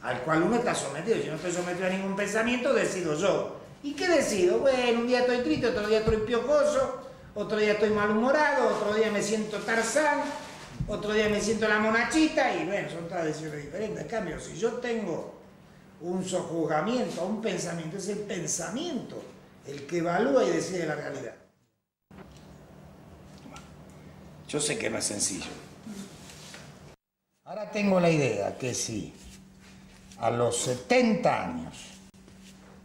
al cual uno está sometido. Si no estoy sometido a ningún pensamiento, decido yo. ¿Y qué decido? Bueno, un día estoy triste, otro día estoy piojoso, otro día estoy malhumorado, otro día me siento Tarzán, otro día me siento la monachita, y bueno, son todas decisiones diferentes. En cambio, si yo tengo un sojuzgamiento, un pensamiento, es el pensamiento el que evalúa y decide la realidad. Yo sé que no es sencillo. Ahora tengo la idea que si a los 70 años,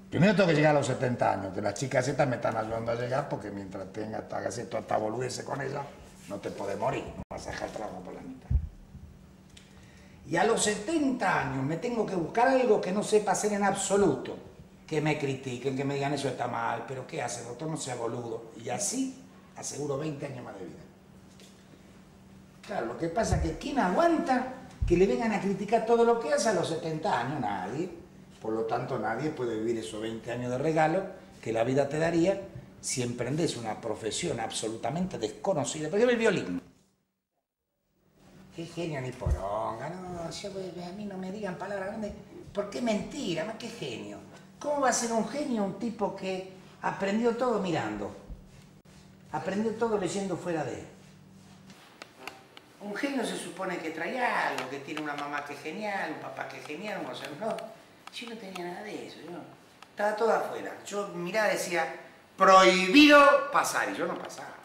primero tengo que llegar a los 70 años, que las chicas estas me están ayudando a llegar, porque mientras hagas esto hasta boludeces con ella, no te podés morir, no vas a dejar el trabajo por la mitad. Y a los 70 años me tengo que buscar algo que no sepa hacer en absoluto, que me critiquen, que me digan eso está mal, pero ¿qué hace, doctor? No sea boludo. Y así aseguro 20 años más de vida. Claro, lo que pasa es que ¿quién aguanta que le vengan a criticar todo lo que hace a los 70 años? Nadie. Por lo tanto, nadie puede vivir esos 20 años de regalo que la vida te daría si emprendes una profesión absolutamente desconocida. Por ejemplo, el violín. Qué genio ni poronga, no, a mí no me digan palabras grandes, porque mentira, más que genio. ¿Cómo va a ser un genio un tipo que aprendió todo mirando? Aprendió todo leyendo fuera de él. Un genio se supone que trae algo, que tiene una mamá que es genial, un papá que es genial, o sea, no. Yo no tenía nada de eso, yo estaba todo afuera. Yo miraba y decía, prohibido pasar, y yo no pasaba.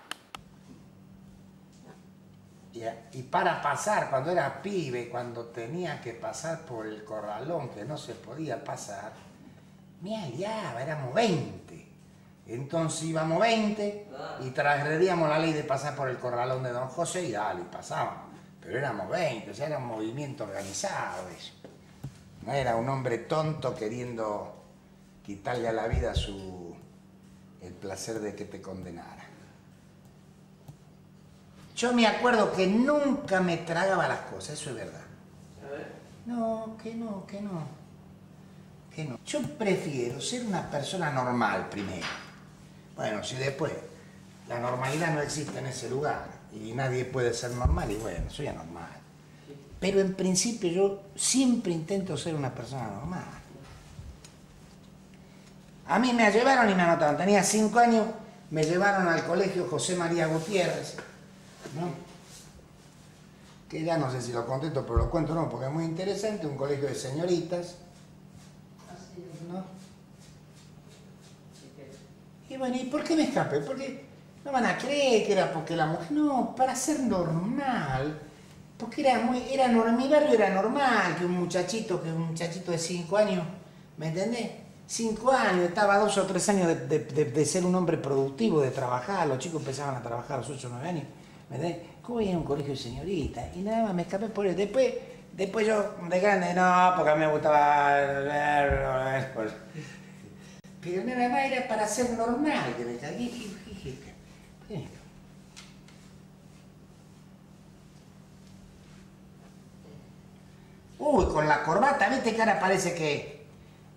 Y para pasar, cuando era pibe, cuando tenía que pasar por el corralón, que no se podía pasar, me hallaba, éramos 20. Entonces íbamos 20 y transgredíamos la ley de pasar por el corralón de Don José y dale, pasábamos. Pero éramos 20, o sea, era un movimiento organizado eso. No era un hombre tonto queriendo quitarle a la vida el placer de que te condenara. Yo me acuerdo que nunca me tragaba las cosas, eso es verdad. No, que no. Yo prefiero ser una persona normal primero. Bueno, si después la normalidad no existe en ese lugar y nadie puede ser normal, y bueno, soy anormal. Pero en principio yo siempre intento ser una persona normal. A mí me llevaron y me anotaron. Tenía 5 años, me llevaron al colegio José María Gutiérrez, ¿no? Que ya no sé si lo contesto, pero lo cuento no, porque es muy interesante, un colegio de señoritas, ¿no? Y bueno, ¿y por qué me escapé? Porque no van a creer que era porque la mujer... No, para ser normal, porque era normal, mi barrio era normal que un muchachito de 5 años, ¿me entendés? 5 años, estaba 2 o 3 años de ser un hombre productivo, de trabajar, los chicos empezaban a trabajar a los 8 o 9 años, ¿me entendés? ¿Cómo iba a un colegio de señoritas? Y nada más me escapé por eso. Después yo, de grande, no, porque a mí me gustaba... Pero nada más era para ser normal que me cagué. Uy, con la corbata, ¿viste que ahora parece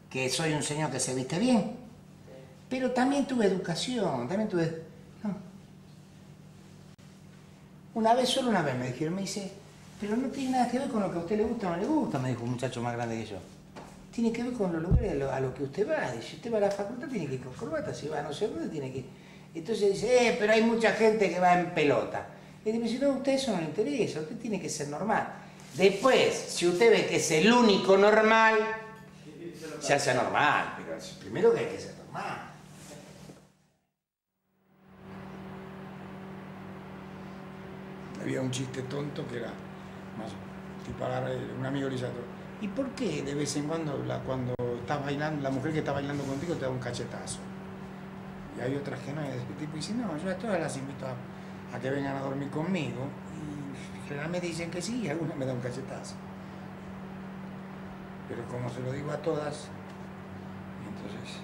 que soy un señor que se viste bien? Pero también tuve educación, no. Solo una vez me dijeron, me dice, pero no tiene nada que ver con lo que a usted le gusta o no le gusta, me dijo un muchacho más grande que yo. Tiene que ver con los lugares a lo que usted va. Si usted va a la facultad tiene que ir con corbata, si va a no sé dónde tiene que ir. Entonces dice, pero hay mucha gente que va en pelota. Y me dice, no, a usted eso no le interesa, usted tiene que ser normal. Después, si usted ve que es el único normal, se hace normal, pero primero que hay que ser normal. había un chiste tonto que era, más, tipo un amigo le dice a otro, ¿y por qué de vez en cuando cuando estás bailando, la mujer que está bailando contigo te da un cachetazo? Y hay otras que no, y el tipo dice, no, yo a todas las invito a que vengan a dormir conmigo, y generalmente dicen que sí, y algunas me dan un cachetazo. Pero como se lo digo a todas, entonces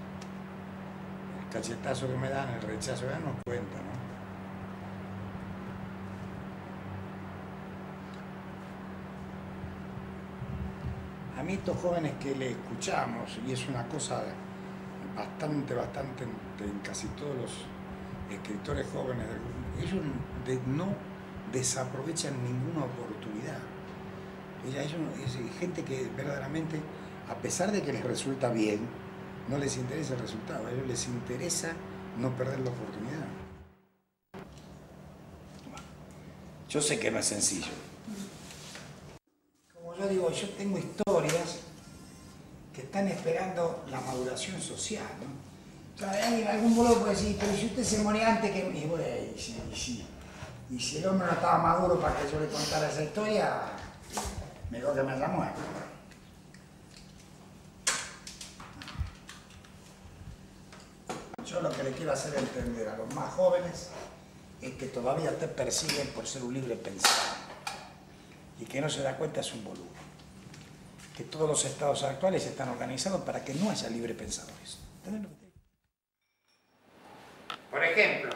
el cachetazo que me dan, el rechazo que dan, no cuenta, ¿no? A mí estos jóvenes que le escuchamos, y es una cosa bastante en casi todos los escritores jóvenes, ellos no desaprovechan ninguna oportunidad. Es gente que verdaderamente, a pesar de que les resulta bien, no les interesa el resultado, a ellos les interesa no perder la oportunidad. Yo sé que no es sencillo. Como yo digo, yo tengo historias que están esperando la maduración social, ¿no? O sea, hay algún boludo puede decir, pero si usted se moría antes que mí, bueno, y si el hombre no estaba maduro para que yo le contara esa historia, mejor que me haya muerto. Yo lo que le quiero hacer entender a los más jóvenes es que todavía te persiguen por ser un libre pensador y que no se da cuenta es un boludo. Que todos los estados actuales están organizados para que no haya libre pensadores. Por ejemplo,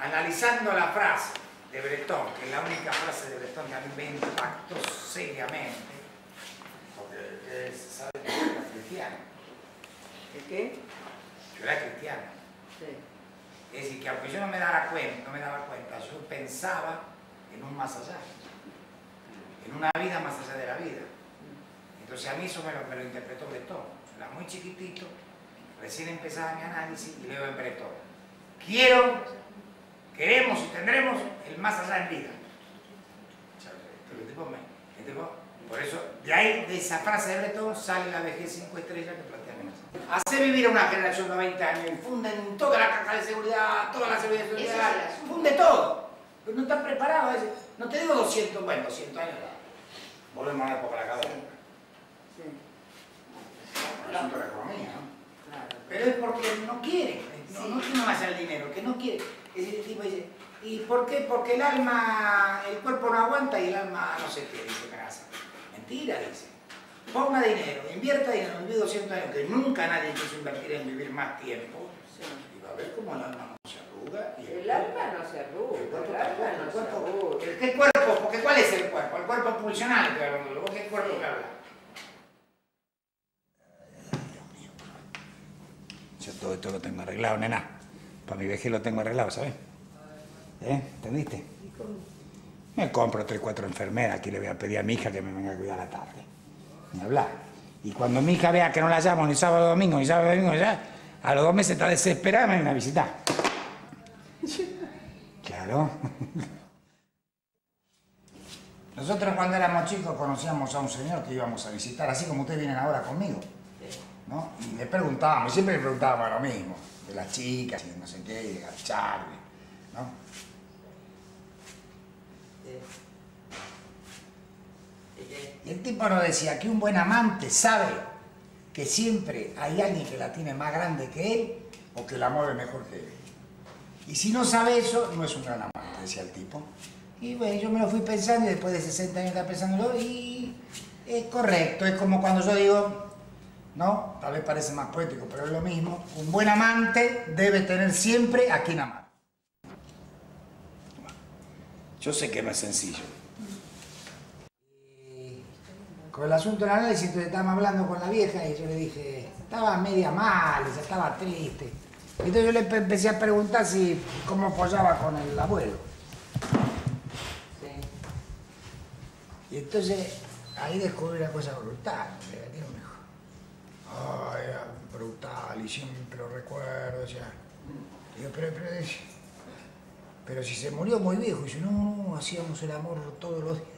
analizando la frase de Breton, que es la única frase de Breton que a mí me impactó seriamente, porque sabe que yo era cristiano. ¿El qué? Yo era cristiano. Sí. Es decir, que aunque yo no me daba cuenta, yo pensaba en un más allá, en una vida más allá de la vida. Entonces a mí eso me lo interpretó Breton. Yo era muy chiquitito, recién empezaba mi análisis y leo en Breton. Queremos y tendremos el más allá en vida. Por eso, de ahí, de esa frase de Breton, sale la vejez 5 estrellas que plantea Amenaza. Hace vivir a una generación de 20 años y funden toda la caja de seguridad, toda la seguridad social, funde todo. Pero no están preparados. No te digo 200, bueno, 200 años. Volvemos a la época de la cadena. Por asunto de la economía, ¿no? Claro. Pero es porque no quieren, no tiene más el dinero, que no quiere. Es decir, el tipo dice, ¿y por qué? Porque el alma, el cuerpo no aguanta y el alma no sé qué, dice Amenaza. Mentira, dice. Ponga dinero, invierta dinero, vive 200 años, que nunca nadie quiso invertir en vivir más tiempo. Sí. Y va a ver cómo el alma no se arruga. Y el alma no se arruga, el alma no se arruga. ¿Qué cuerpo? Porque ¿cuál es el cuerpo? El cuerpo pulsional, ¿qué cuerpo que habla? Yo todo esto lo tengo arreglado, nena. Para mi vejez lo tengo arreglado, ¿sabes? ¿Entendiste? Me compro 3 o 4 enfermeras, aquí le voy a pedir a mi hija que me venga a cuidar a la tarde. Ni hablar. Y cuando mi hija vea que no la llamo ni sábado domingo, ya, a los 2 meses está desesperada, me viene a visitar. Claro. Nosotros cuando éramos chicos conocíamos a un señor que íbamos a visitar, así como ustedes vienen ahora conmigo, ¿no? Y le preguntábamos, siempre le preguntábamos lo mismo, de las chicas y de no sé qué, y de Charlie, ¿no? Y el tipo nos decía que un buen amante sabe que siempre hay alguien que la tiene más grande que él o que la mueve mejor que él. Y si no sabe eso, no es un gran amante, decía el tipo. Y bueno, yo me lo fui pensando y después de 60 años estaba pensándolo y es correcto, es como cuando yo digo, ¿no? Tal vez parece más poético, pero es lo mismo. Un buen amante debe tener siempre a quien amar. Yo sé que no es sencillo. Con el asunto del análisis, entonces estábamos hablando con la vieja y yo le dije, estaba media mal, ya estaba triste. Entonces yo le empecé a preguntar cómo apoyaba con el abuelo. Sí. Y entonces ahí descubrí una cosa brutal. Ay, era brutal y siempre lo recuerdo. O sea. Digo, pero si se murió muy viejo. Y dice, no, hacíamos el amor todos los días.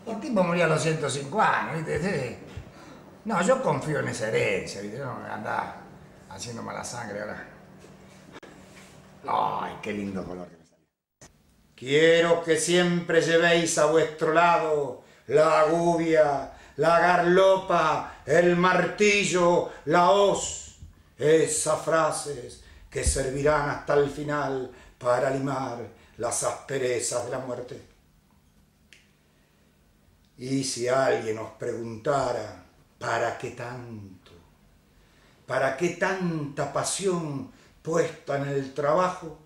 El tipo murió a los 105 años, ¿viste? No, yo confío en esa herencia, ¿viste? No andaba haciendo mala sangre ahora. Ay, qué lindo color que me salió. quiero que siempre llevéis a vuestro lado la gubia, la garlopa, el martillo, la hoz, esas frases que servirán hasta el final para limar las asperezas de la muerte. Y si alguien os preguntara, ¿para qué tanto? ¿Para qué tanta pasión puesta en el trabajo?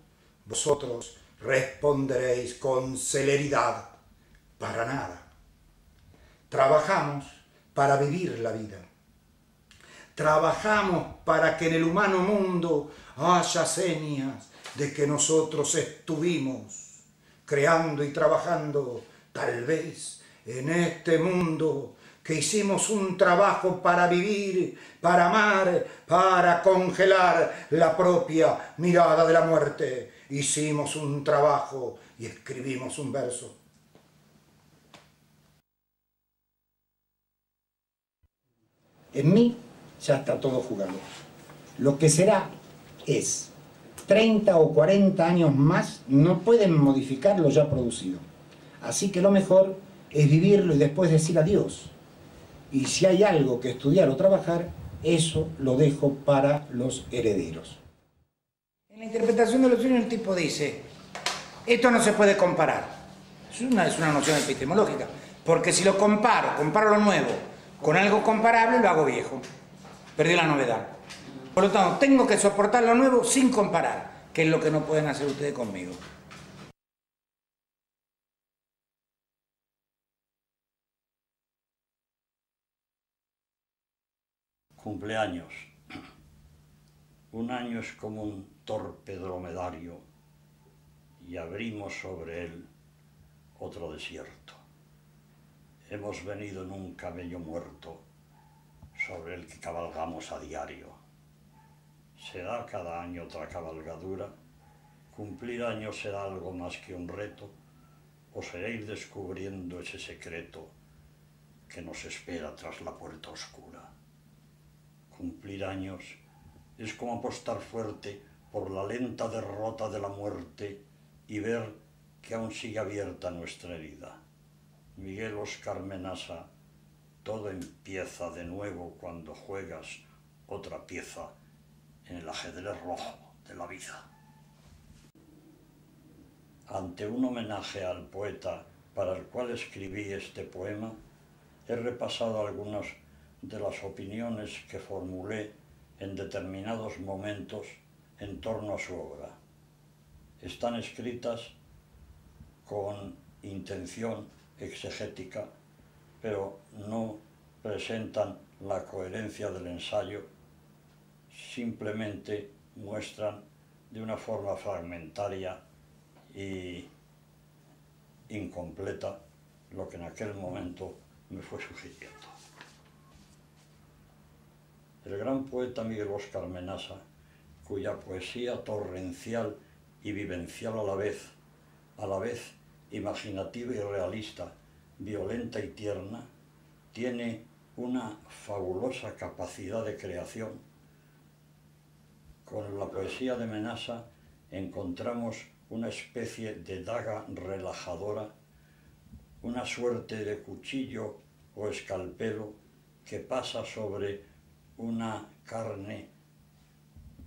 Vosotros responderéis con celeridad, para nada. Trabajamos para vivir la vida. Trabajamos para que en el humano mundo haya señas de que nosotros estuvimos creando y trabajando, tal vez en este mundo, que hicimos un trabajo para vivir, para amar, para congelar la propia mirada de la muerte. Hicimos un trabajo y escribimos un verso. En mí ya está todo jugado. Lo que será es 30 o 40 años más, no pueden modificar lo ya producido. Así que lo mejor es vivirlo y después decir adiós. Y si hay algo que estudiar o trabajar, eso lo dejo para los herederos. En la interpretación de los sueños el tipo dice, esto no se puede comparar. Es una noción epistemológica. Porque si lo comparo lo nuevo con algo comparable, lo hago viejo. Perdí la novedad. Por lo tanto, tengo que soportar lo nuevo sin comparar, que es lo que no pueden hacer ustedes conmigo. Cumpleaños. Un año es como un torpe dromedario y abrimos sobre él otro desierto. Hemos venido en un camello muerto sobre el que cabalgamos a diario. ¿Será cada año otra cabalgadura? ¿Cumplir años será algo más que un reto? ¿O será ir descubriendo ese secreto que nos espera tras la puerta oscura? Cumplir años es como apostar fuerte por la lenta derrota de la muerte y ver que aún sigue abierta nuestra herida. Miguel Óscar Menasa, todo empieza de nuevo cuando juegas otra pieza en el ajedrez rojo de la vida. Ante un homenaje al poeta para el cual escribí este poema, he repasado algunas de las opiniones que formulé en determinados momentos en torno a su obra. Están escritas con intención exegética, pero no presentan la coherencia del ensayo, simplemente muestran de una forma fragmentaria y incompleta lo que en aquel momento me fue sugiriendo. El gran poeta Miguel Óscar Menasa, cuya poesía torrencial y vivencial a la vez imaginativa y realista, violenta y tierna, tiene una fabulosa capacidad de creación. Con la poesía de Menasa encontramos una especie de daga relajadora, una suerte de cuchillo o escalpelo que pasa sobre una carne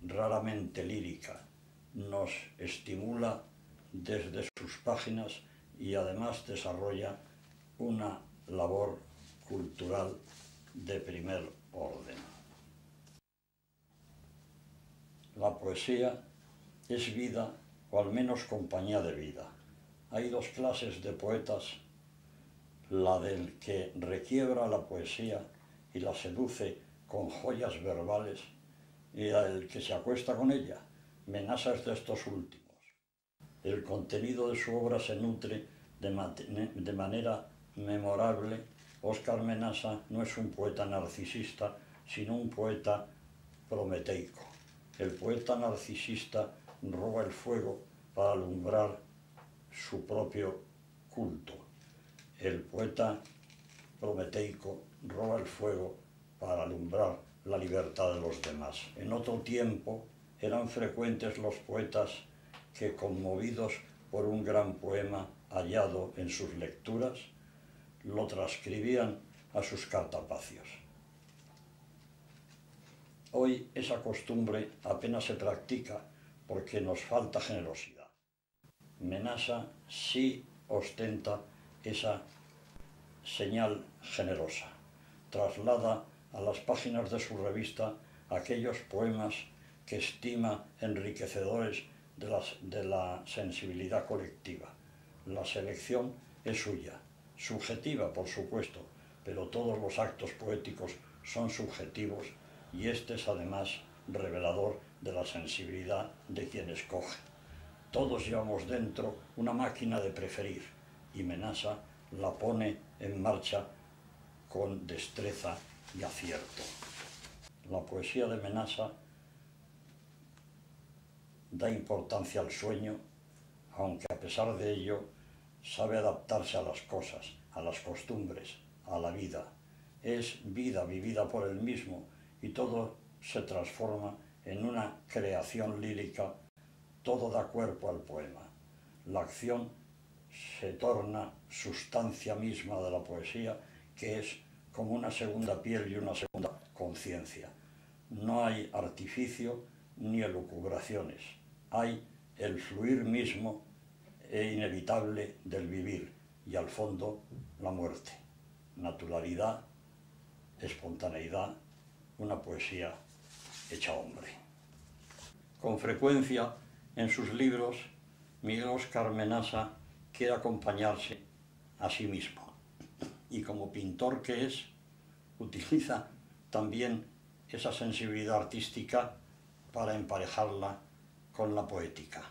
raramente lírica, nos estimula desde sus páginas y además desarrolla una labor cultural de primer orden. La poesía es vida, o al menos compañía de vida. Hay dos clases de poetas, la del que requiebra la poesía y la seduce con joyas verbales, y la del que se acuesta con ella. Menasa es de estos últimos. El contenido de su obra se nutre de manera memorable. Óscar Menasa no es un poeta narcisista, sino un poeta prometeico. El poeta narcisista roba el fuego para alumbrar su propio culto. El poeta prometeico roba el fuego para alumbrar la libertad de los demás. En otro tiempo eran frecuentes los poetas que, conmovidos por un gran poema hallado en sus lecturas, lo transcribían a sus cartapacios. Hoy esa costumbre apenas se practica porque nos falta generosidad. Menasa sí ostenta esa señal generosa. Traslada a las páginas de su revista aquellos poemas que estima enriquecedores de la sensibilidad colectiva. La selección es suya, subjetiva por supuesto, pero todos los actos poéticos son subjetivos y este es además revelador de la sensibilidad de quien escoge. Todos llevamos dentro una máquina de preferir y Menasa la pone en marcha con destreza y acierto. La poesía de Menasa da importancia al sueño, aunque a pesar de ello sabe adaptarse a las cosas, a las costumbres, a la vida. Es vida vivida por él mismo y todo se transforma en una creación lírica, todo da cuerpo al poema. La acción se torna sustancia misma de la poesía, que es como una segunda piel y una segunda conciencia. No hay artificio ni elucubraciones, hay el fluir mismo e inevitable del vivir y al fondo la muerte. Naturalidad, espontaneidad, una poesía hecha hombre. Con frecuencia en sus libros Miguel Óscar Menasa quiere acompañarse a sí mismo y como pintor que es, utiliza también esa sensibilidad artística para emparejarla con la poética.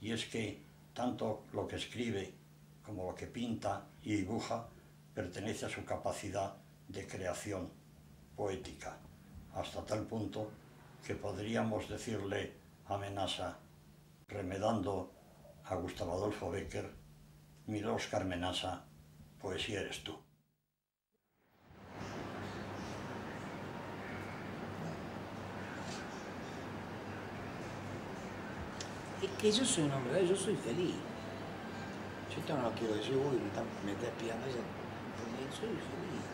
Y es que tanto lo que escribe como lo que pinta y dibuja pertenece a su capacidad de creación poética, hasta tal punto que podríamos decirle a Menasa, remedando a Gustavo Adolfo Bécquer, Miguel Óscar Menasa, poesía eres tú. Es que yo soy un hombre, yo soy feliz. Yo esto no lo quiero decir, uy, me está espiando eso. Porque soy feliz.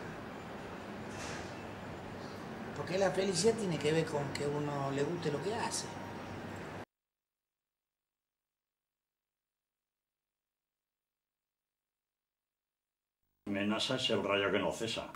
Porque la felicidad tiene que ver con que uno le guste lo que hace. Menasa es el rayo que no cesa.